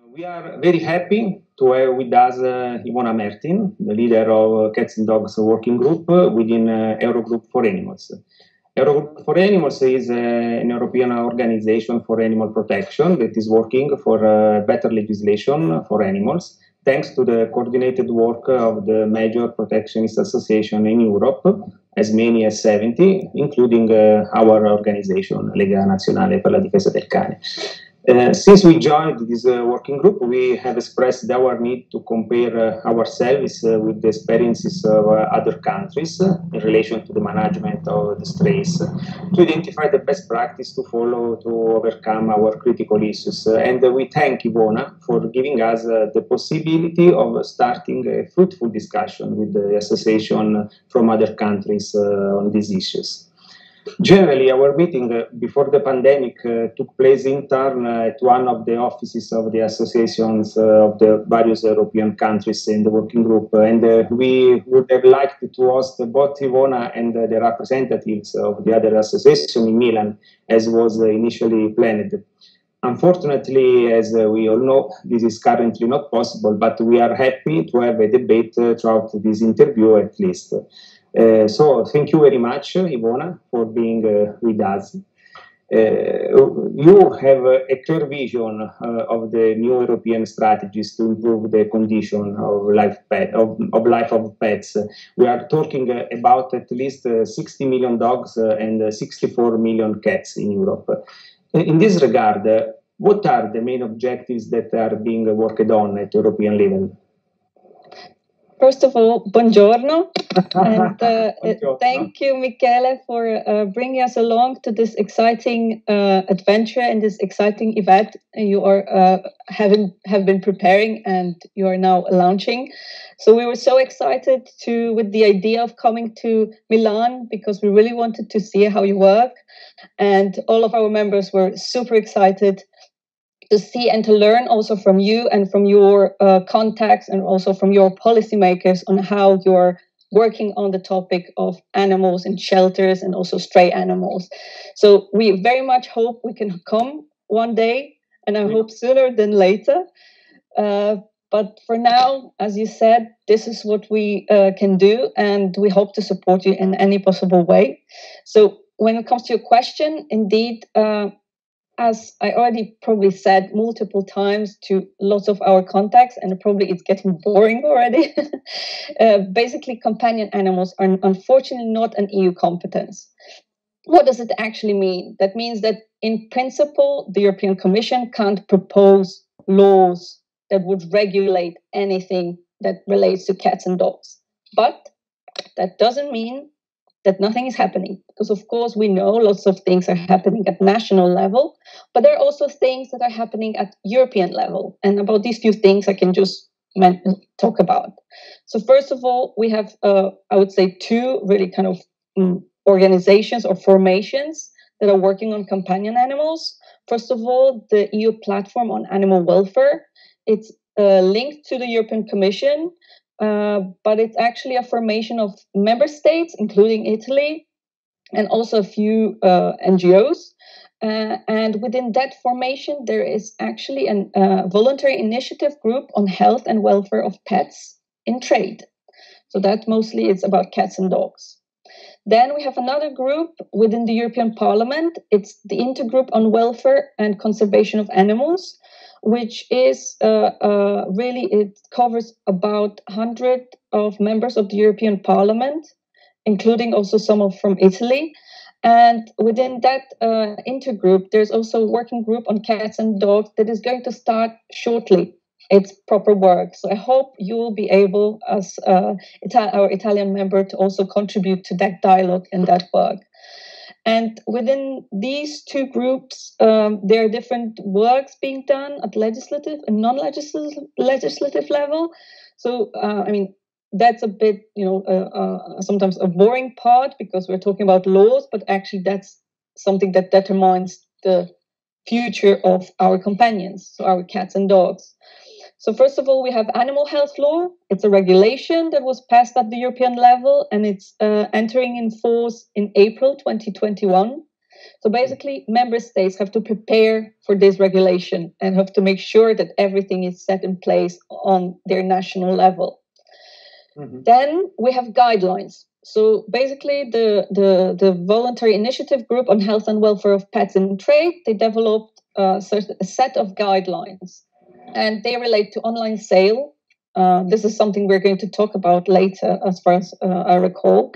We are very happy to have with us Iwona Mertin, the leader of Cats and Dogs Working Group within Eurogroup for Animals. Eurogroup for Animals is an European organization for animal protection that is working for better legislation for animals, thanks to the coordinated work of the major protectionist association in Europe, as many as 70, including our organization, Lega Nazionale per la Difesa del Cane. Since we joined this working group, we have expressed our need to compare ourselves with the experiences of other countries in relation to the management of the strays, to identify the best practice to follow to overcome our critical issues. And we thank Iwona for giving us the possibility of starting a fruitful discussion with the association from other countries on these issues. Generally, our meeting before the pandemic took place in turn at one of the offices of the associations of the various European countries in the working group, and we would have liked to host both Iwona and the representatives of the other association in Milan, as was initially planned. Unfortunately, as we all know, this is currently not possible, but we are happy to have a debate throughout this interview at least. So thank you very much, Iwona, for being with us. You have a clear vision of the new European strategies to improve the condition of life of pets. We are talking about at least 60 million dogs and 64 million cats in Europe. In this regard, what are the main objectives that are being worked on at European level? First of all, buongiorno, and thank you, Michele, for bringing us along to this exciting adventure and this exciting event you are have been preparing and you are now launching. So we were so excited with the idea of coming to Milan because we really wanted to see how you work, and all of our members were super excited to see and to learn also from you and from your contacts and also from your policymakers on how you're working on the topic of animals in shelters and also stray animals. So we very much hope we can come one day, and I hope sooner than later. But for now, as you said, this is what we can do, and we hope to support you in any possible way. So when it comes to your question, indeed, as I already probably said multiple times to lots of our contacts, and probably it's getting boring already, basically companion animals are unfortunately not an EU competence. What does it actually mean? That means that in principle, the European Commission can't propose laws that would regulate anything that relates to cats and dogs. But that doesn't mean that nothing is happening, because of course we know lots of things are happening at national level, but there are also things that are happening at European level. And about these few things I can just talk about. So first of all, we have, I would say, two really kind of organizations or formations that are working on companion animals. First of all, the EU platform on animal welfare. It's linked to the European Commission, but it's actually a formation of member states, including Italy, and also a few NGOs. And within that formation, there is actually a voluntary initiative group on health and welfare of pets in trade. So that mostly is about cats and dogs. Then we have another group within the European Parliament. It's the Intergroup on Welfare and Conservation of Animals, which is really, it covers about 100 of members of the European Parliament, including also some from Italy. And within that intergroup, there's also a working group on cats and dogs that is going to start shortly its proper work. So I hope you will be able, as our Italian member, to also contribute to that dialogue and that work. And within these two groups, there are different works being done at legislative and non-legislative level. So, I mean, that's a bit, sometimes a boring part because we're talking about laws, but actually that's something that determines the future of our companions, so our cats and dogs. So first of all, we have animal health law. It's a regulation that was passed at the European level, and it's entering in force in April 2021. So basically, member states have to prepare for this regulation and have to make sure that everything is set in place on their national level. Then we have guidelines. So basically, the voluntary initiative group on health and welfare of pets in trade, they developed a set of guidelines, and they relate to online sale. This is something we're going to talk about later, as far as I recall.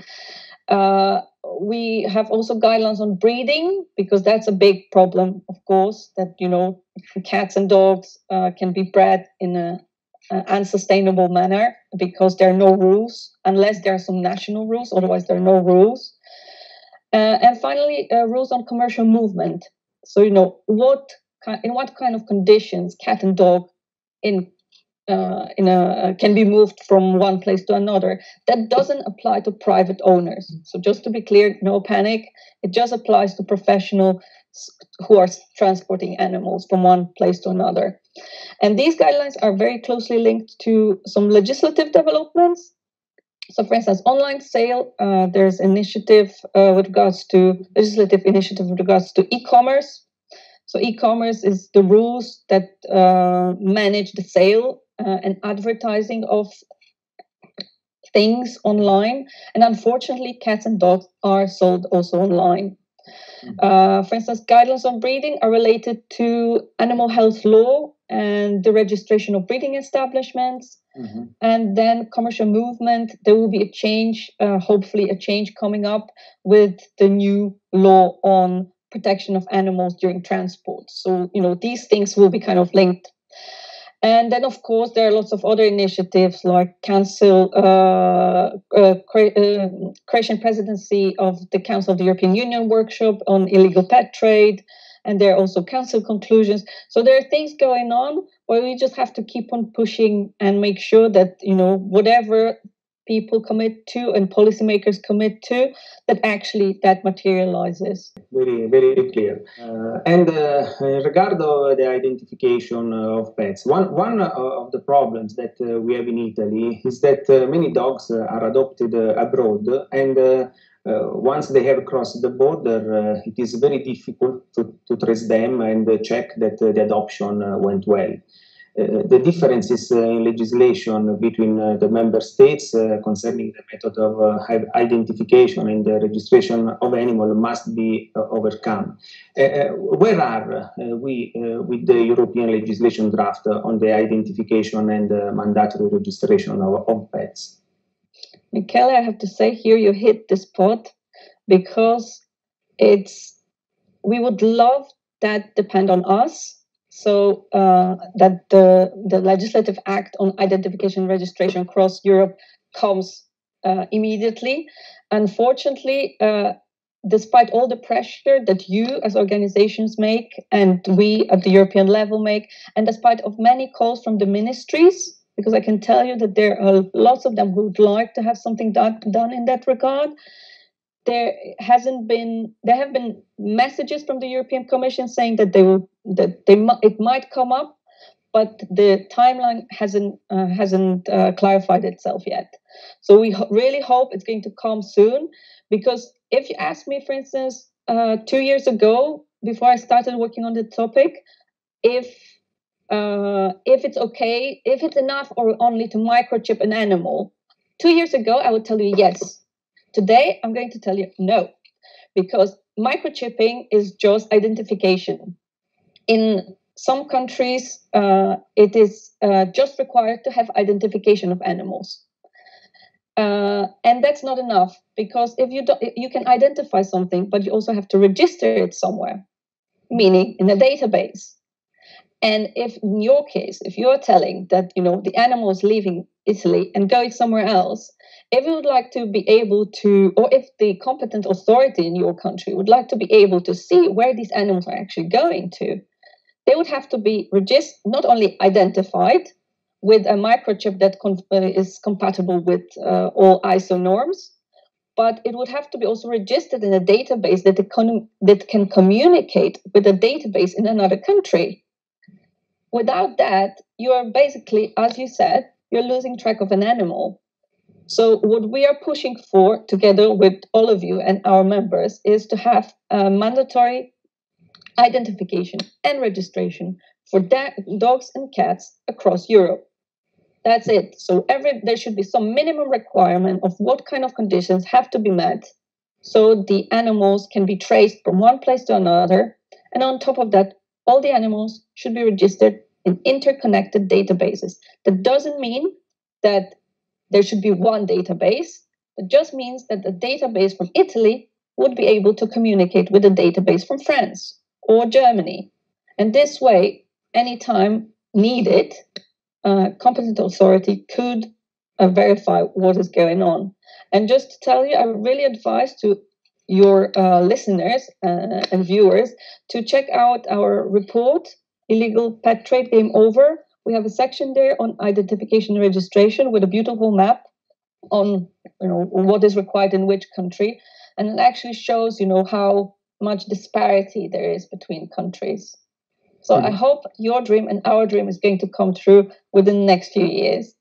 We have also guidelines on breeding, because that's a big problem, of course, that, cats and dogs can be bred in an unsustainable manner, because there are no rules, unless there are some national rules, otherwise there are no rules. And finally, rules on commercial movement. So, in what kind of conditions cat and dog can be moved from one place to another. That doesn't apply to private owners. So just to be clear, no panic. It just applies to professionals who are transporting animals from one place to another. And these guidelines are very closely linked to some legislative developments. So, for instance, online sale, there's initiative with regards to legislative initiative with regards to e-commerce. So e-commerce is the rules that manage the sale and advertising of things online. And unfortunately, cats and dogs are sold also online. For instance, guidelines on breeding are related to animal health law and the registration of breeding establishments. And then commercial movement, there will be a change, hopefully a change coming up with the new law on protection of animals during transport. So, these things will be kind of linked. And then, of course, there are lots of other initiatives like creation presidency of the Council of the European Union workshop on illegal pet trade. And there are also council conclusions. So there are things going on where we just have to keep on pushing and make sure that, whatever people commit to and policymakers commit to, that actually that materializes. Very, very clear. And regard of the identification of pets, one of the problems that we have in Italy is that many dogs are adopted abroad, and once they have crossed the border, it is very difficult to trace them and check that the adoption went well. The differences in legislation between the member states concerning the method of identification and the registration of animals must be overcome. Where are we with the European legislation draft on the identification and mandatory registration of pets? Michele, I have to say here you hit the spot, because we would love that depend on us. So that the legislative act on identification and registration across Europe comes immediately. Unfortunately, despite all the pressure that you as organizations make and we at the European level make, and despite of many calls from the ministries, because I can tell you that there are lots of them who would like to have something done in that regard, there have been messages from the European Commission saying that it might come up, but the timeline hasn't clarified itself yet. So we really hope it's going to come soon, because if you ask me, for instance, 2 years ago, before I started working on the topic, if it's okay, if it's enough or only to microchip an animal, 2 years ago I would tell you yes. Today, I'm going to tell you no, because microchipping is just identification. In some countries, it is just required to have identification of animals. And that's not enough, because if you can identify something, but you also have to register it somewhere, meaning in a database. And if in your case, if you're telling that, the animal is leaving Italy and going somewhere else, if you would like to be able to, or if the competent authority in your country would like to be able to see where these animals are actually going to, they would have to be not only identified with a microchip that is compatible with all ISO norms, but it would have to be also registered in a database that can communicate with a database in another country. Without that, you are basically, as you said, you're losing track of an animal. So what we are pushing for, together with all of you and our members, is to have a mandatory identification and registration for dogs and cats across Europe. That's it. So there should be some minimum requirement of what kind of conditions have to be met, so the animals can be traced from one place to another. And on top of that, all the animals should be registered in interconnected databases. That doesn't mean that there should be one database. It just means that the database from Italy would be able to communicate with the database from France or Germany. And this way, anytime needed, competent authority could verify what is going on. And just to tell you, I really advise to your listeners and viewers to check out our report, Illegal Pet Trade Game Over. We have a section there on identification and registration with a beautiful map on what is required in which country. And it actually shows how much disparity there is between countries. So I hope your dream and our dream is going to come true within the next few years.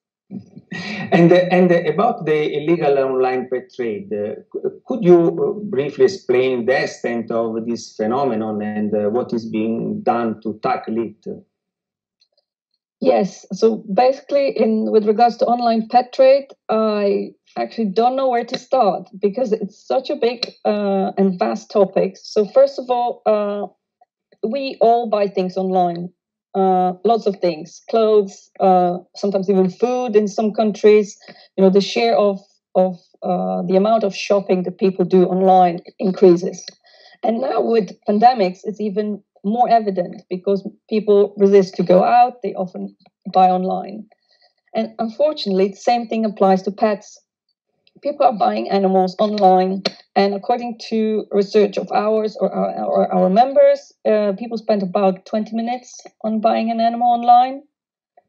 And about the illegal online pet trade, could you briefly explain the extent of this phenomenon and what is being done to tackle it? Yes. So basically, with regards to online pet trade, I actually don't know where to start because it's such a big and vast topic. So first of all, we all buy things online. Lots of things, clothes, sometimes even food in some countries. The share of the amount of shopping that people do online increases. And now with pandemics, it's even more evident because people resist to go out. They often buy online. And unfortunately, the same thing applies to pets. People are buying animals online. And according to research of ours or our members, people spend about 20 minutes on buying an animal online.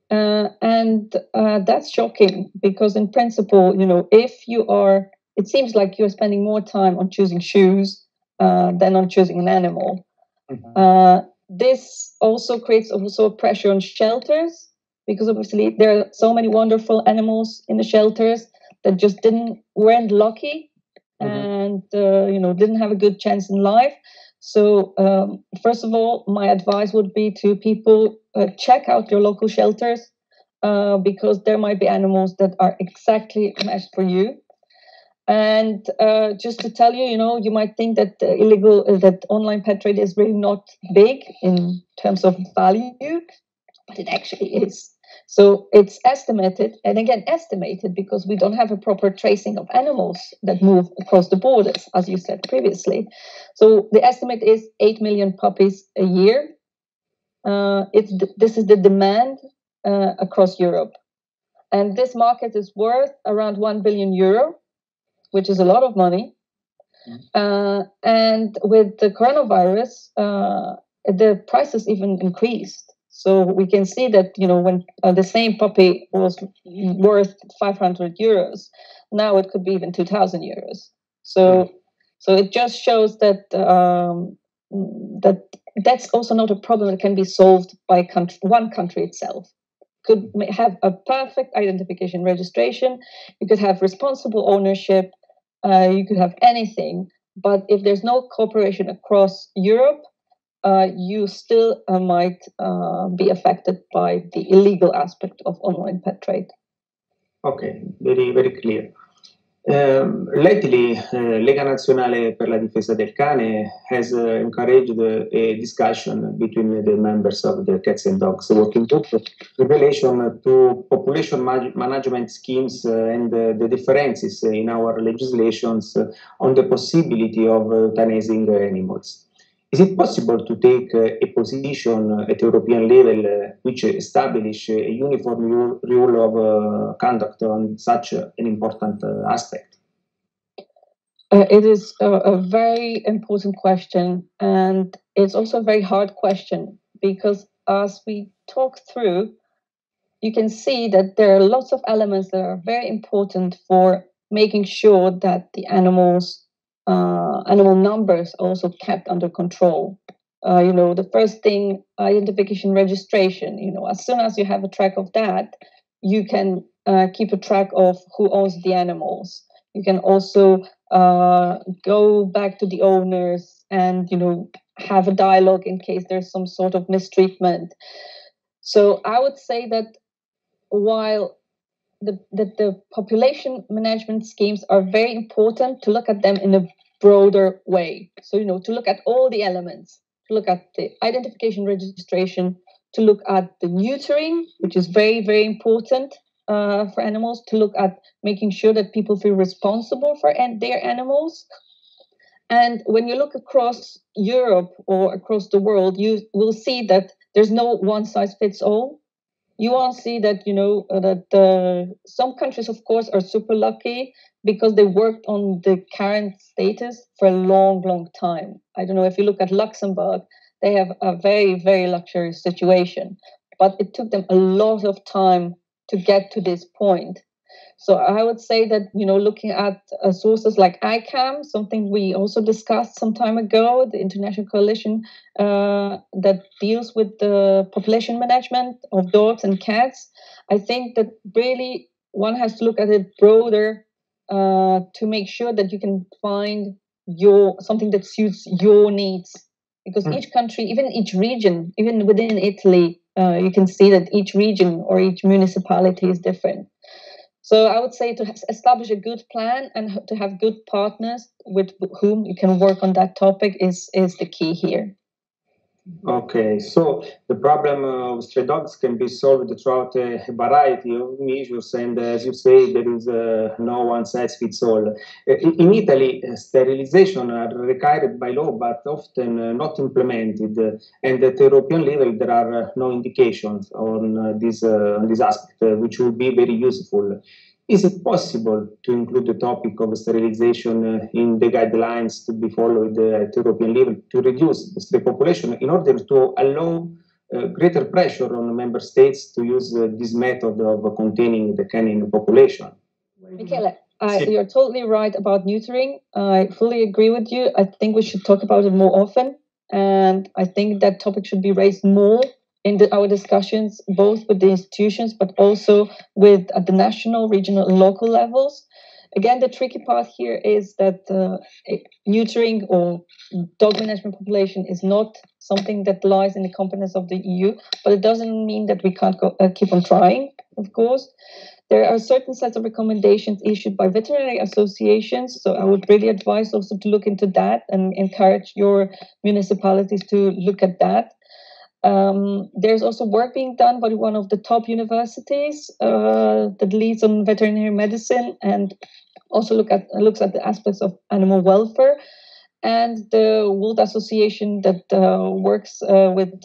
And that's shocking because in principle, it seems like you're spending more time on choosing shoes than on choosing an animal. Mm-hmm. This also creates a pressure on shelters because obviously there are so many wonderful animals in the shelters that just weren't lucky. Mm-hmm. And didn't have a good chance in life. So first of all, my advice would be to people check out your local shelters because there might be animals that are exactly matched for you. And just to tell you, you might think that that online pet trade is really not big in terms of value, but it actually is. So it's estimated, and again, estimated because we don't have a proper tracing of animals that move across the borders, as you said previously. So the estimate is 8 million puppies a year. This is the demand across Europe. And this market is worth around 1 billion euro, which is a lot of money. And with the coronavirus, the prices even increased. So we can see that, when the same puppy was worth 500 euros, now it could be even 2,000 euros. So it just shows that that's also not a problem that can be solved by one country itself. Could have a perfect identification registration. You could have responsible ownership. You could have anything. But if there's no cooperation across Europe, you still might be affected by the illegal aspect of online pet trade. Okay, very, very clear. Lately, Lega Nazionale per la Difesa del Cane has encouraged a discussion between the members of the Cats and Dogs Working Group in relation to population management schemes and the differences in our legislations on the possibility of euthanizing animals. Is it possible to take a position at European level which establish a uniform rule of conduct on such an important aspect? It is a very important question, and it's also a very hard question because as we talk through, you can see that there are lots of elements that are very important for making sure that the animal numbers are also kept under control. The first thing, identification registration. As soon as you have a track of that, you can keep a track of who owns the animals. You can also go back to the owners and, you know, have a dialogue in case there's some sort of mistreatment. So I would say that while the population management schemes are very important, to look at them in a broader way. So, you know, to look at all the elements, to look at the identification registration, to look at the neutering, which is very, very important for animals, to look at making sure that people feel responsible for their animals. And when you look across Europe or across the world, you will see that there's no one size fits all. You will see that, you know, that some countries, of course, are super lucky because they worked on the current status for a long, long time. I don't know, if you look at Luxembourg, they have a very, very luxurious situation, but it took them a lot of time to get to this point. So I would say that, you know, looking at sources like ICAM, something we also discussed some time ago, the international coalition that deals with the population management of dogs and cats, I think that really one has to look at it broader to make sure that you can find something that suits your needs. Because each country, even each region, even within Italy, you can see that each region or each municipality is different. So I would say to establish a good plan and to have good partners with whom you can work on that topic is the key here. Okay, so the problem of stray dogs can be solved throughout a variety of measures, and as you say, there is no one size fits all. In Italy, sterilization are required by law, but often not implemented, and at European level, there are no indications on this aspect, which would be very useful. Is it possible to include the topic of sterilization in the guidelines to be followed at European level to reduce the stray population in order to allow greater pressure on member states to use this method of containing the canine population? Michele, you're totally right about neutering. I fully agree with you. I think we should talk about it more often. And I think that topic should be raised more in our discussions, both with the institutions, but also with at the national, regional, and local levels. Again, the tricky part here is that neutering or dog management population is not something that lies in the competence of the EU, but it doesn't mean that we can't keep on trying, of course. There are certain sets of recommendations issued by veterinary associations, so I would really advise also to look into that and encourage your municipalities to look at that. There's also work being done by one of the top universities that leads on veterinary medicine and also looks at the aspects of animal welfare, and the World Association that works with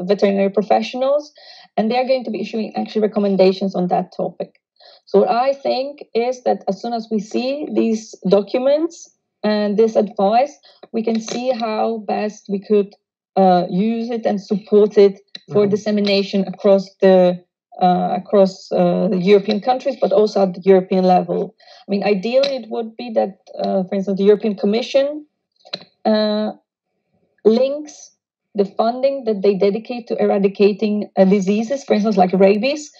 veterinary professionals, and they're going to be issuing actually recommendations on that topic. So what I think is that as soon as we see these documents and this advice, we can see how best we could use it and support it for dissemination across the European countries, but also at the European level. I mean, ideally, it would be that, for instance, the European Commission links the funding that they dedicate to eradicating diseases, for instance, like rabies,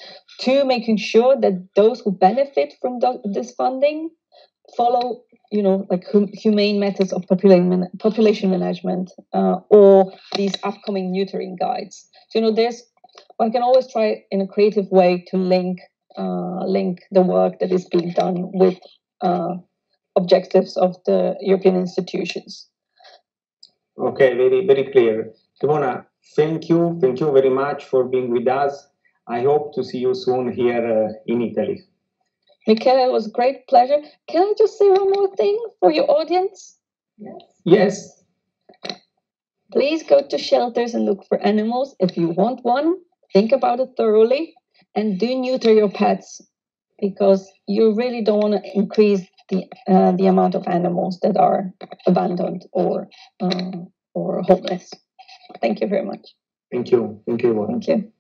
to making sure that those who benefit from this funding follow, you know, like humane methods of population management or these upcoming neutering guides. So, you know, one can always try in a creative way to link the work that is being done with objectives of the European institutions. Okay, very, very clear. Iwona, thank you very much for being with us. I hope to see you soon here in Italy. Michele, it was a great pleasure. Can I just say one more thing for your audience? Yes. Please go to shelters and look for animals. If you want one, think about it thoroughly and do neuter your pets, because you really don't want to increase the amount of animals that are abandoned or homeless. Thank you very much. Thank you. Thank you. Thank you.